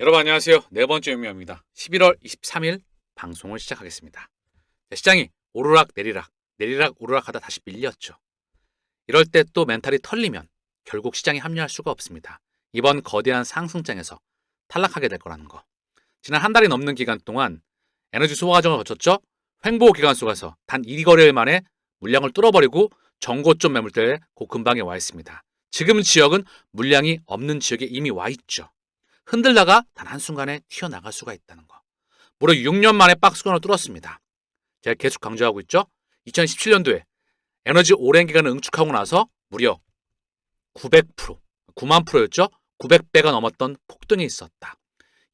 여러분 안녕하세요. 네 번째 유미입니다. 11월 23일 방송을 시작하겠습니다. 시장이 오르락 내리락 내리락 오르락 하다 다시 밀렸죠. 이럴 때 또 멘탈이 털리면 결국 시장에 합류할 수가 없습니다. 이번 거대한 상승장에서 탈락하게 될 거라는 거. 지난 한 달이 넘는 기간 동안 에너지 소화 과정을 거쳤죠. 횡보 기간 속에서 단 2거래일 만에 물량을 뚫어버리고 정고점 매물대에 그 근방에 와 있습니다. 지금 지역은 물량이 없는 지역에 이미 와 있죠. 흔들다가 단 한순간에 튀어나갈 수가 있다는 거. 무려 6년 만에 박스권을 뚫었습니다. 제가 계속 강조하고 있죠. 2017년도에 에너지 오랜 기간을 응축하고 나서 무려 900%, 9만 프로였죠. 900배가 넘었던 폭등이 있었다.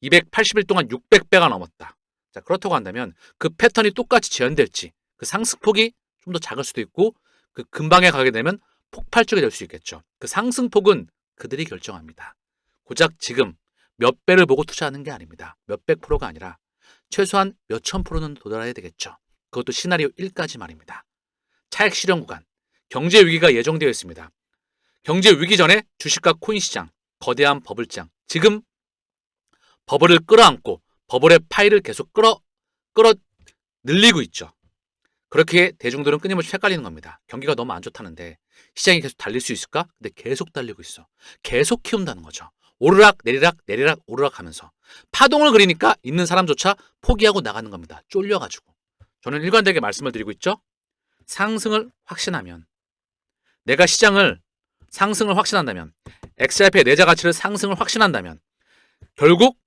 280일 동안 600배가 넘었다. 자, 그렇다고 한다면 그 패턴이 똑같이 재현될지 그 상승폭이 좀 더 작을 수도 있고 그 근방에 가게 되면 폭발적이 될 수 있겠죠. 그 상승폭은 그들이 결정합니다. 고작 지금 몇 배를 보고 투자하는 게 아닙니다. 몇백 프로가 아니라 최소한 몇천 프로는 도달해야 되겠죠. 그것도 시나리오 1까지 말입니다. 차익 실현 구간, 경제 위기가 예정되어 있습니다. 경제 위기 전에 주식과 코인 시장, 거대한 버블장, 지금 버블을 끌어안고 버블의 파이를 계속 끌어 늘리고 있죠. 그렇게 대중들은 끊임없이 헷갈리는 겁니다. 경기가 너무 안 좋다는데 시장이 계속 달릴 수 있을까? 근데 계속 달리고 있어. 계속 키운다는 거죠. 오르락 내리락 내리락 오르락 하면서 파동을 그리니까 있는 사람조차 포기하고 나가는 겁니다. 쫄려가지고. 저는 일관되게 말씀을 드리고 있죠. 상승을 확신하면, 내가 시장을 상승을 확신한다면, XRP의 내재 가치를 상승을 확신한다면 결국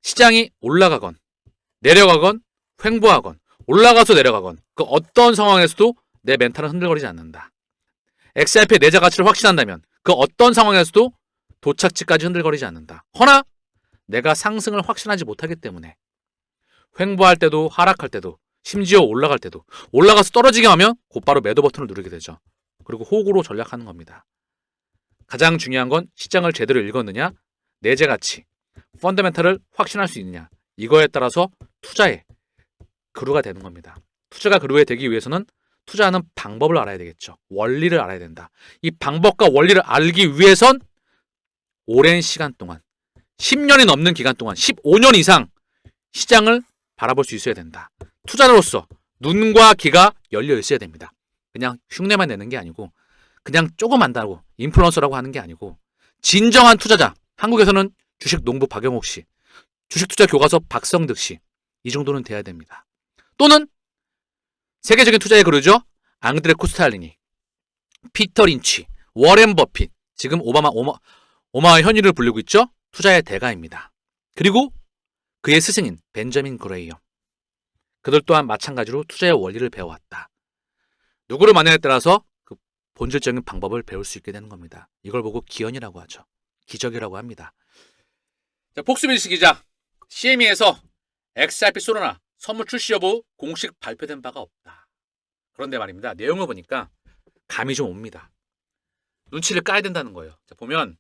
시장이 올라가건 내려가건 횡보하건 올라가서 내려가건 그 어떤 상황에서도 내 멘탈은 흔들거리지 않는다. XRP의 내재 가치를 확신한다면 그 어떤 상황에서도 도착지까지 흔들거리지 않는다. 허나 내가 상승을 확신하지 못하기 때문에 횡보할 때도 하락할 때도 심지어 올라갈 때도 올라가서 떨어지게 하면 곧바로 매도 버튼을 누르게 되죠. 그리고 호구로 전략하는 겁니다. 가장 중요한 건 시장을 제대로 읽었느냐, 내재 가치, 펀더멘탈을 확신할 수 있느냐, 이거에 따라서 투자의 그루가 되는 겁니다. 투자가 그루에 되기 위해서는 투자하는 방법을 알아야 되겠죠. 원리를 알아야 된다. 이 방법과 원리를 알기 위해선 오랜 시간 동안 10년이 넘는 기간 동안 15년 이상 시장을 바라볼 수 있어야 된다. 투자자로서 눈과 귀가 열려 있어야 됩니다. 그냥 흉내만 내는 게 아니고 그냥 조금 안다고 인플루언서라고 하는 게 아니고 진정한 투자자, 한국에서는 주식 농부 박영옥 씨, 주식 투자 교과서 박성득 씨, 이 정도는 돼야 됩니다. 또는 세계적인 투자의 그루죠. 앙드레 코스탈리니, 피터 린치, 워렌 버핏, 지금 오마의 현위를 불리고 있죠. 투자의 대가입니다. 그리고 그의 스승인 벤저민 그레이엄, 그들 또한 마찬가지로 투자의 원리를 배워왔다. 누구를 만나에 따라서 그 본질적인 방법을 배울 수 있게 되는 겁니다. 이걸 보고 기연이라고 하죠. 기적이라고 합니다. 자, 폭스빌스 기자, CME에서 XRP 소로나 선물 출시 여부 공식 발표된 바가 없다. 그런데 말입니다. 내용을 보니까 감이 좀 옵니다. 눈치를 까야 된다는 거예요. 자, 보면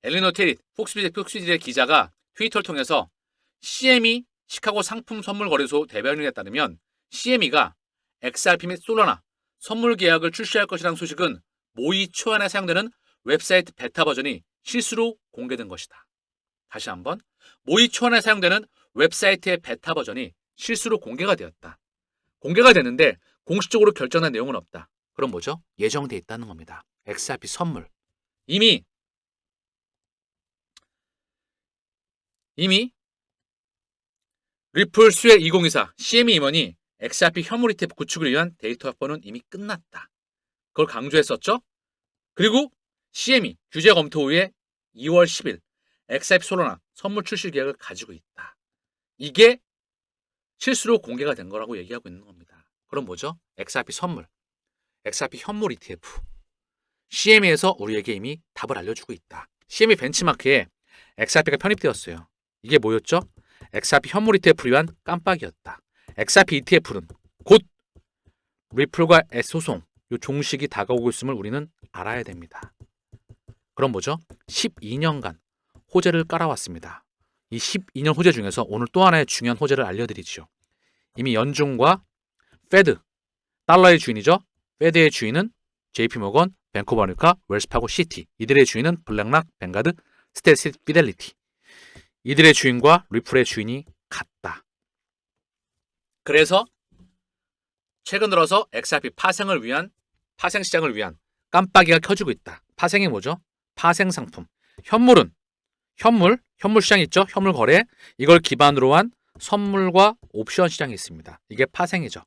엘리노 테릿, 폭스빌의 기자가 트위터를 통해서 CME 시카고 상품 선물 거래소 대변인에 따르면 CME가 XRP 및 솔라나 선물 계약을 출시할 것이라는 소식은 모의 초안에 사용되는 웹사이트 베타 버전이 실수로 공개된 것이다. 다시 한번, 모의 초안에 사용되는 웹사이트의 베타 버전이 실수로 공개가 되었다. 공개가 됐는데 공식적으로 결정한 내용은 없다. 그럼 뭐죠? 예정돼 있다는 겁니다. XRP 선물. 이미 리플 스웰 2024 CME 임원이 XRP 현물 ETF 구축을 위한 데이터 확보는 이미 끝났다. 그걸 강조했었죠. 그리고 CME 규제 검토 후에 2월 10일 XRP 솔라나 선물 출시 계획을 가지고 있다. 이게 실수로 공개가 된 거라고 얘기하고 있는 겁니다. 그럼 뭐죠? XRP 선물, XRP 현물 ETF. CME에서 우리에게 이미 답을 알려주고 있다. CME 벤치마크에 XRP가 편입되었어요. 이게 뭐였죠? XRP 현물 ETF를 위한 깜빡이었다. XRP ETF는 곧 리플과 S소송, 이 종식이 다가오고 있음을 우리는 알아야 됩니다. 그럼 뭐죠? 12년간 호재를 깔아왔습니다. 이 12년 호재 중에서 오늘 또 하나의 중요한 호재를 알려드리죠. 이미 연준과 페드, 달러의 주인이죠. 페드의 주인은 JP모건, 뱅크 오브 아메리카, 웰스파고 시티, 이들의 주인은 블랙락, 뱅가드, 스테이트 피델리티. 이들의 주인과 리플의 주인이 같다. 그래서 최근 들어서 XRP 파생 시장을 위한 깜빡이가 켜지고 있다. 파생이 뭐죠? 파생 상품. 현물 시장이 있죠? 현물 거래. 이걸 기반으로 한 선물과 옵션 시장이 있습니다. 이게 파생이죠.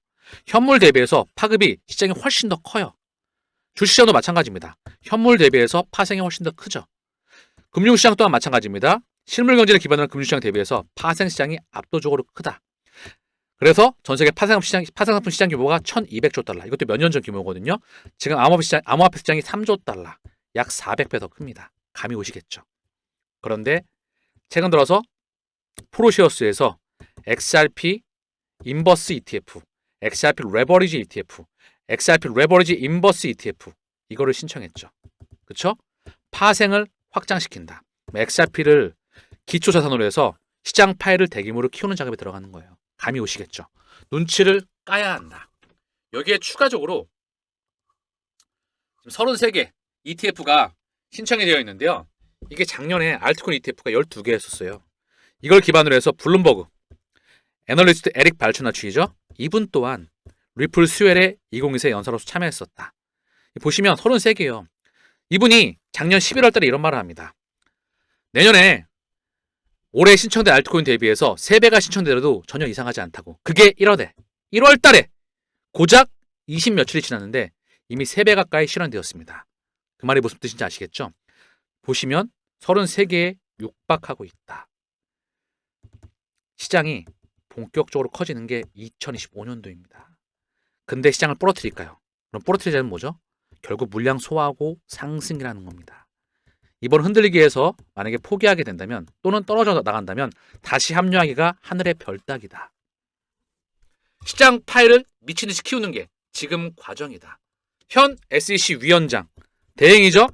현물 대비해서 파급이 시장이 훨씬 더 커요. 주식시장도 마찬가지입니다. 현물 대비해서 파생이 훨씬 더 크죠. 금융시장 또한 마찬가지입니다. 실물 경제를 기반으로 한 금융시장 대비해서 파생 시장이 압도적으로 크다. 그래서 전 세계 파생상품 시장 규모가 1200조 달러. 이것도 몇 년 전 규모거든요. 지금 암호화폐 시장이 3조 달러. 약 400배 더 큽니다. 감이 오시겠죠. 그런데 최근 들어서 프로시어스에서 XRP 인버스 ETF, XRP 레버리지 ETF, XRP 레버리지 인버스 ETF 이거를 신청했죠. 그렇죠? 파생을 확장시킨다. XRP를 기초 자산으로 해서 시장 파일을 대규모로 키우는 작업에 들어가는 거예요. 감이 오시겠죠. 눈치를 까야 한다. 여기에 추가적으로 지금 33개 ETF가 신청이 되어 있는데요. 이게 작년에 알트코인 ETF가 12개였었어요. 이걸 기반으로 해서 블룸버그 애널리스트 에릭 발추나치죠. 이분 또한 리플 스웰의 2024 연사로서 참여했었다. 보시면 33개예요. 이분이 작년 11월 달에 이런 말을 합니다. 내년에 올해 신청된 알트코인 대비해서 3배가 신청되더라도 전혀 이상하지 않다고. 그게 1월 달에 고작 20 며칠이 지났는데 이미 3배 가까이 실현되었습니다. 그 말이 무슨 뜻인지 아시겠죠? 보시면 33개에 육박하고 있다. 시장이 본격적으로 커지는 게 2025년도입니다. 근데 시장을 부러뜨릴까요? 그럼 부러뜨리자면 뭐죠? 결국 물량 소화하고 상승이라는 겁니다. 이번 흔들리기 위해서 만약에 포기하게 된다면 또는 떨어져 나간다면 다시 합류하기가 하늘의 별 따기다. 시장 파일을 미친 듯이 키우는 게 지금 과정이다. 현 SEC 위원장 대행이죠?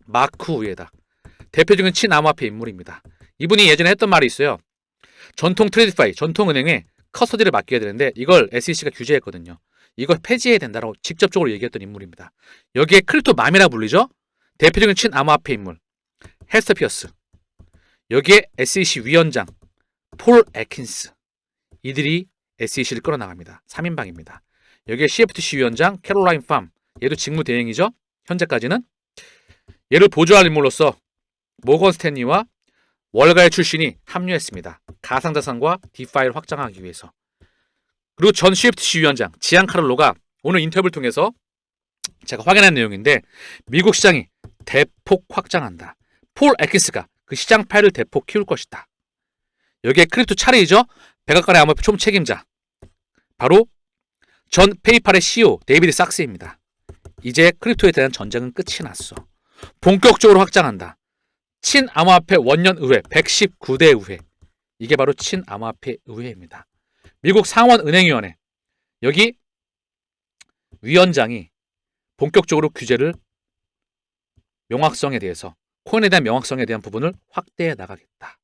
마크 우에다. 대표적인 친암호화폐 인물입니다. 이분이 예전에 했던 말이 있어요. 전통 트레이드파이, 전통은행에 커스터디를 맡겨야 되는데 이걸 SEC가 규제했거든요. 이걸 폐지해야 된다고 직접적으로 얘기했던 인물입니다. 여기에 크립토 맘이라 불리죠? 대표적인 친암호화폐 인물 헤스터 피어스. 여기에 SEC 위원장 폴 애킨스. 이들이 SEC를 끌어나갑니다. 3인방입니다. 여기에 CFTC 위원장 캐롤라인 팜. 얘도 직무 대행이죠. 현재까지는. 얘를 보조할 인물로서 모건 스탠리와 월가의 출신이 합류했습니다. 가상자산과 디파이를 확장하기 위해서. 그리고 전 CFTC 위원장 지안카를로가 오늘 인터뷰를 통해서 제가 확인한 내용인데 미국 시장이 대폭 확장한다. 폴 애킨스가 그 시장 파일을 대폭 키울 것이다. 여기에 크립토 차례이죠. 백악관의 암호화폐 총책임자 바로 전 페이팔의 CEO 데이비드 sak스입니다. 이제 크립토에 대한 전쟁은 끝이 났어. 본격적으로 확장한다. 친암호화폐 원년 의회 119대 의회. 이게 바로 친암호화폐 의회입니다. 미국 상원은행위원회. 여기 위원장이 본격적으로 규제를 명확성에 대해서 코인에 대한 명확성에 대한 부분을 확대해 나가겠다.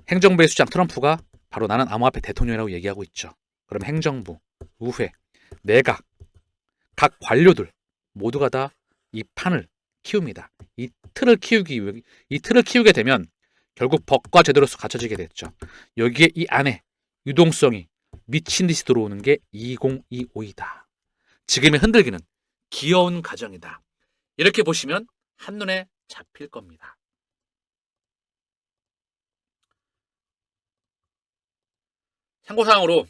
행정부의 수장 트럼프가 바로 나는 암호화폐 대통령이라고 얘기하고 있죠. 그럼 행정부, 의회, 내각, 각 관료들 모두가 다 이 판을 키웁니다. 이 틀을 키우게 되면 결국 법과 제도로서 갖춰지게 됐죠. 여기에 이 안에 유동성이 미친 듯이 들어오는 게 2025이다. 지금의 흔들기는 귀여운 가정이다. 이렇게 보시면 한눈에 잡힐 겁니다. 참고사항으로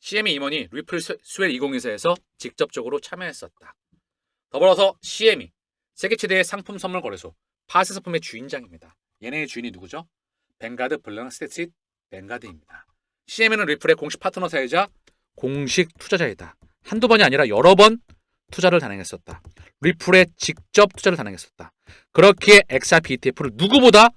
CME 임원이 리플 스웰 2024에서 직접적으로 참여했었다. 더불어서 CME 세계 최대의 상품 선물 거래소 파생 상품의 주인장입니다. 얘네의 주인이 누구죠? 뱅가드 블랑 스테트릿 뱅가드입니다. CME는 리플의 공식 파트너사이자 공식 투자자이다. 한두 번이 아니라 여러 번 투자를 단행했었다. 리플에 직접 투자를 단행했었다. 그렇기에 XRP ETF를 누구보다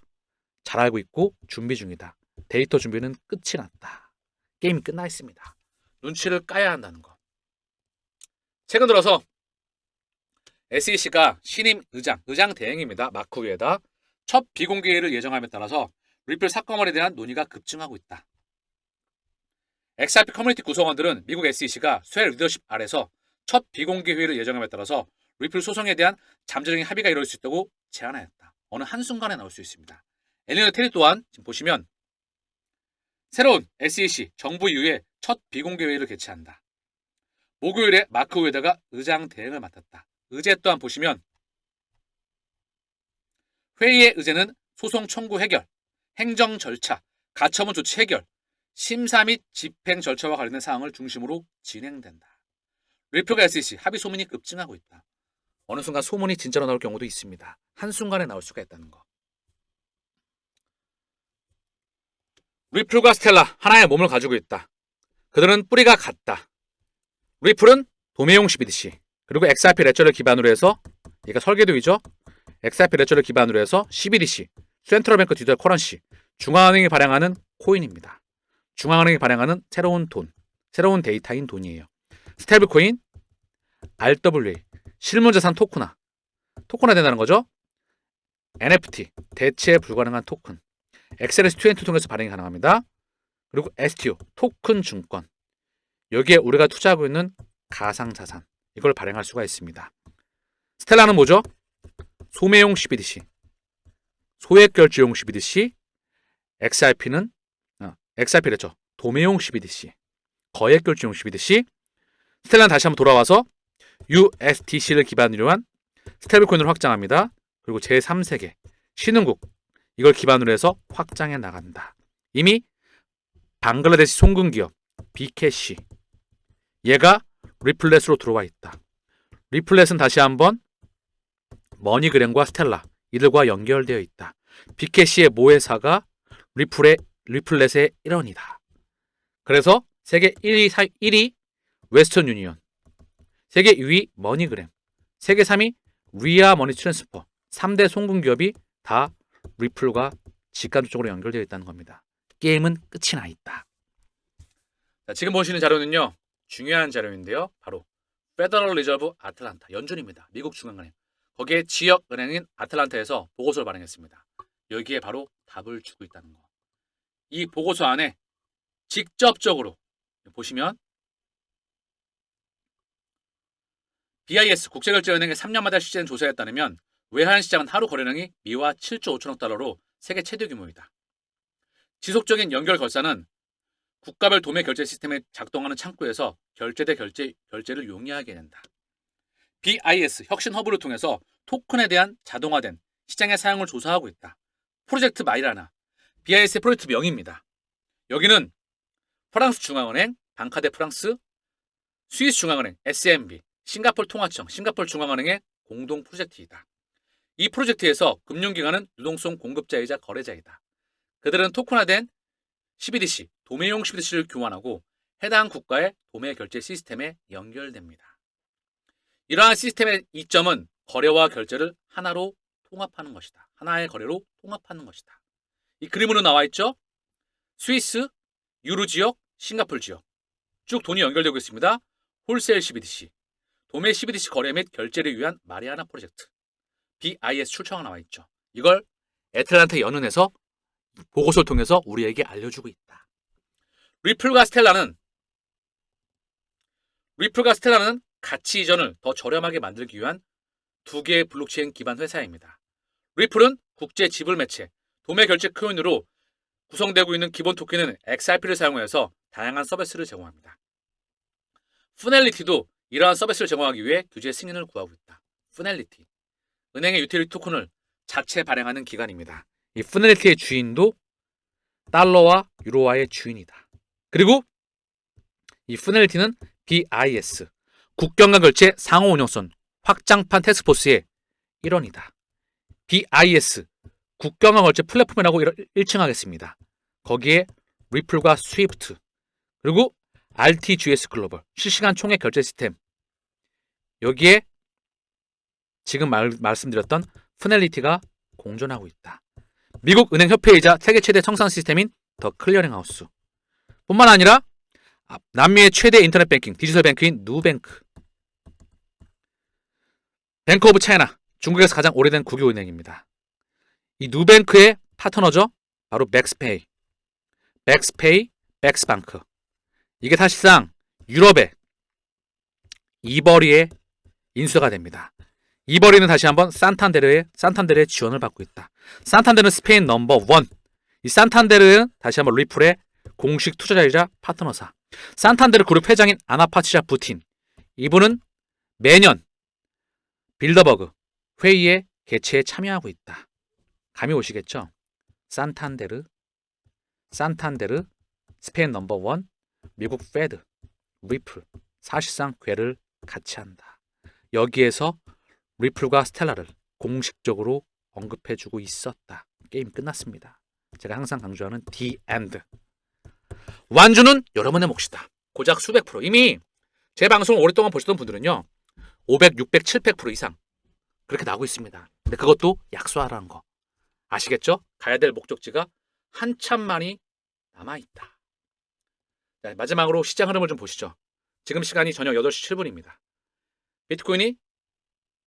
잘 알고 있고 준비 중이다. 데이터 준비는 끝이 났다. 게임이 끝나 있습니다. 눈치를 까야 한다는 거. 최근 들어서 SEC가 신임 의장 대행입니다. 마크 우에다 첫 비공개를 예정함에 따라서 리플 사건에 대한 논의가 급증하고 있다. XRP 커뮤니티 구성원들은 미국 SEC가 스웰 리더십 아래서 첫 비공개 회의를 예정함에 따라서 리플 소송에 대한 잠재적인 합의가 이룰 수 있다고 제안하였다. 어느 한순간에 나올 수 있습니다. 엘리너 테리 또한 지금 보시면 새로운 SEC 정부 이후에 첫 비공개 회의를 개최한다. 목요일에 마크 우에다가 의장 대행을 맡았다. 의제 또한 보시면 회의의 의제는 소송 청구 해결, 행정 절차, 가처분 조치 해결, 심사 및 집행 절차와 관련된 사항을 중심으로 진행된다. 리플과 SEC 합의 소문이 급증하고 있다. 어느 순간 소문이 진짜로 나올 경우도 있습니다. 한순간에 나올 수가 있다는 거. 리플과 스텔라 하나의 몸을 가지고 있다. 그들은 뿌리가 같다. 리플은 도매용 CBDC 그리고 XRP 레저를 기반으로 해서 얘가 설계도이죠. XRP 레저를 기반으로 해서 CBDC 센트럴뱅크 디지털 커런시 중앙은행이 발행하는 코인입니다. 중앙은행이 발행하는 새로운 돈, 새로운 데이터인 돈이에요. 스테이블 코인, RWA 실물자산 토큰화 된다는 거죠. NFT 대체 불가능한 토큰 XRS-20 통해서 발행이 가능합니다. 그리고 STO 토큰 증권 여기에 우리가 투자하고 있는 가상자산 이걸 발행할 수가 있습니다. 스텔라는 뭐죠? 소매용 CBDC 소액결제용 CBDC XRP는 XRP랬죠. 도매용 CBDC 거액결제용 CBDC 스텔라는 다시 한번 돌아와서 USDC를 기반으로 한 스테이블코인을 확장합니다. 그리고 제3세계 신흥국 이걸 기반으로 해서 확장해 나간다. 이미 방글라데시 송금기업 Bcash 얘가 리플렛으로 들어와 있다. 리플렛은 다시 한번 머니그램과 스텔라 이들과 연결되어 있다. Bcash의 모회사가 리플렛의 일원이다. 그래서 세계 1위 웨스턴 유니언, 세계 2위 머니그램, 세계 3위 리아 머니 트랜스퍼 3대 송금기업이 다 리플과 직간접적으로 연결되어 있다는 겁니다. 게임은 끝이 나 있다. 자, 지금 보시는 자료는요. 중요한 자료인데요. 바로 페더럴 리저브 아틀란타 연준입니다. 미국 중앙은행. 거기에 지역은행인 아틀란타에서 보고서를 발행했습니다. 여기에 바로 답을 주고 있다는 거. 이 보고서 안에 직접적으로 보시면 BIS 국제결제은행의 3년마다 실시된 조사에 따르면 외환시장은 하루 거래량이 미화 7조 5천억 달러로 세계 최대 규모이다. 지속적인 연결 결사는 국가별 도매 결제 시스템에 작동하는 창구에서 결제 대 결제를 용이하게 된다. BIS 혁신 허브를 통해서 토큰에 대한 자동화된 시장의 사용을 조사하고 있다. 프로젝트 마이라나 BIS의 프로젝트 명입니다. 여기는 프랑스 중앙은행, 방카데 프랑스, 스위스 중앙은행, SMB, 싱가포르 통화청, 싱가포르 중앙은행의 공동 프로젝트이다. 이 프로젝트에서 금융기관은 유동성 공급자이자 거래자이다. 그들은 토큰화된 CBDC, 도매용 CBDC를 교환하고 해당 국가의 도매 결제 시스템에 연결됩니다. 이러한 시스템의 이점은 거래와 결제를 하나로 통합하는 것이다. 하나의 거래로 통합하는 것이다. 이 그림으로 나와 있죠? 스위스, 유로 지역, 싱가포르 지역 쭉 돈이 연결되고 있습니다. 홀세일 CBDC, 도매 CBDC 거래 및 결제를 위한 마리아나 프로젝트 BIS 출처가 나와 있죠. 이걸 애틀란타 연은에서 보고서를 통해서 우리에게 알려주고 있다. 리플과 스텔라는 가치 이전을 더 저렴하게 만들기 위한 두 개의 블록체인 기반 회사입니다. 리플은 국제 지불 매체, 도매 결제 코인으로 구성되고 있는 기본 토큰은 XRP를 사용해서 다양한 서비스를 제공합니다. 푸넬리티도 이러한 서비스를 제공하기 위해 규제 승인을 구하고 있다. 푸넬리티, 은행의 유틸리티 토큰을 자체 발행하는 기관입니다. 이 푸넬리티의 주인도 달러와 유로화의 주인이다. 그리고 이 푸넬리티는 BIS, 국경 간 결제 상호 운영선 확장판 태스크포스의 일원이다. BIS, 국경 간 결제 플랫폼이라고 일칭하겠습니다. 거기에 리플과 스위프트, 그리고 RTGS 글로벌, 실시간 총액 결제 시스템, 여기에 지금 말씀드렸던 푸넬리티가 공존하고 있다. 미국 은행 협회이자 세계 최대 청산 시스템인 더 클리어링하우스 뿐만 아니라 남미의 최대 인터넷 뱅킹 디지털 뱅크인 누뱅크, 뱅크 오브 차이나, 중국에서 가장 오래된 국유은행입니다. 이 누뱅크의 파트너죠. 바로 맥스페이, 백스방크. 이게 사실상 유럽의 이버리의 인수가 됩니다. 이버리는 다시 한번 산탄데르의 지원을 받고 있다. 산탄데르는 스페인 넘버 원. 이 산탄데르는 다시 한번 리플의 공식 투자자이자 파트너사. 산탄데르 그룹 회장인 아나파치자 부틴. 이분은 매년 빌더버그 회의에 개최에 참여하고 있다. 감이 오시겠죠? 산탄데르, 스페인 넘버 원, 미국 페드, 리플. 사실상 궤를 같이 한다. 여기에서 리플과 스텔라를 공식적으로 언급해주고 있었다. 게임 끝났습니다. 제가 항상 강조하는 The End. 완주는 여러분의 몫이다. 고작 수백 프로. 이미 제 방송을 오랫동안 보셨던 분들은요. 500, 600, 700% 이상 그렇게 나오고 있습니다. 근데 그것도 약소하라는 거. 아시겠죠? 가야 될 목적지가 한참 많이 남아있다. 자, 마지막으로 시장 흐름을 좀 보시죠. 지금 시간이 저녁 8시 7분입니다. 비트코인이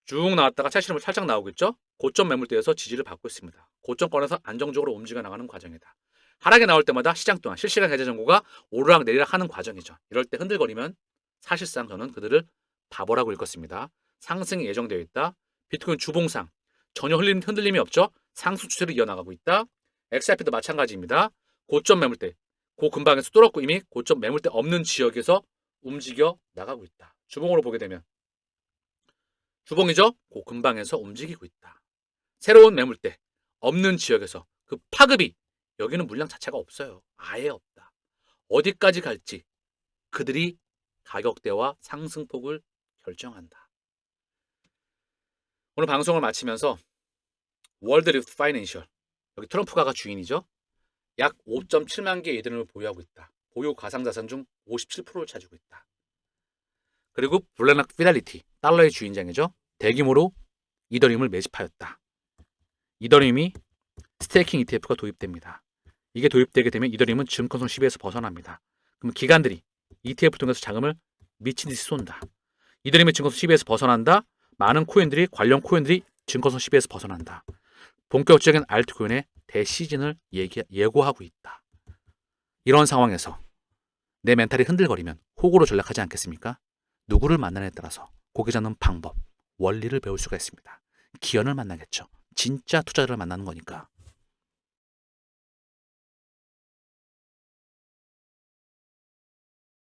쭉 나왔다가 차익 실험을 살짝 나오겠죠? 고점 매물대에서 지지를 받고 있습니다. 고점권에서 안정적으로 움직여 나가는 과정이다. 하락이 나올 때마다 시장 또한 실시간 계좌 정보가 오르락 내리락 하는 과정이죠. 이럴 때 흔들거리면 사실상 저는 그들을 바보라고 읽었습니다. 상승이 예정되어 있다. 비트코인 주봉상 전혀 흔들림이 없죠. 상승 추세를 이어나가고 있다. XRP도 마찬가지입니다. 고점 매물대 그 근방에서 뚫었고 이미 고점 매물대 없는 지역에서 움직여 나가고 있다. 주봉으로 보게 되면 주봉이죠. 그 근방에서 움직이고 있다. 새로운 매물대 없는 지역에서 그 파급이 여기는 물량 자체가 없어요. 아예 없다. 어디까지 갈지 그들이 가격대와 상승폭을 결정한다. 오늘 방송을 마치면서 월드 리프트 파이낸셜 여기 트럼프가가 주인이죠. 약 5.7만 개의 이더리움을 보유하고 있다. 보유 가상자산 중 57%를 차지하고 있다. 그리고 블랙락 피델리티 달러의 주인장이죠. 대규모로 이더리움을 매집하였다. 이더리움이 스테이킹 ETF가 도입됩니다. 이게 도입되게 되면 이더리움은 증권성 시비에서 벗어납니다. 그럼 기관들이 ETF 통해서 자금을 미친 듯이 쏜다. 이더리움의 증권성 시비에서 벗어난다. 많은 코인들이 관련 코인들이 증권성 시비에서 벗어난다. 본격적인 알트코인의 대시즌을 예고하고 있다. 이런 상황에서 내 멘탈이 흔들거리면 호구로 전락하지 않겠습니까? 누구를 만나냐에 따라서 고개 잡는 방법, 원리를 배울 수가 있습니다. 기연을 만나겠죠. 진짜 투자자를 만나는 거니까.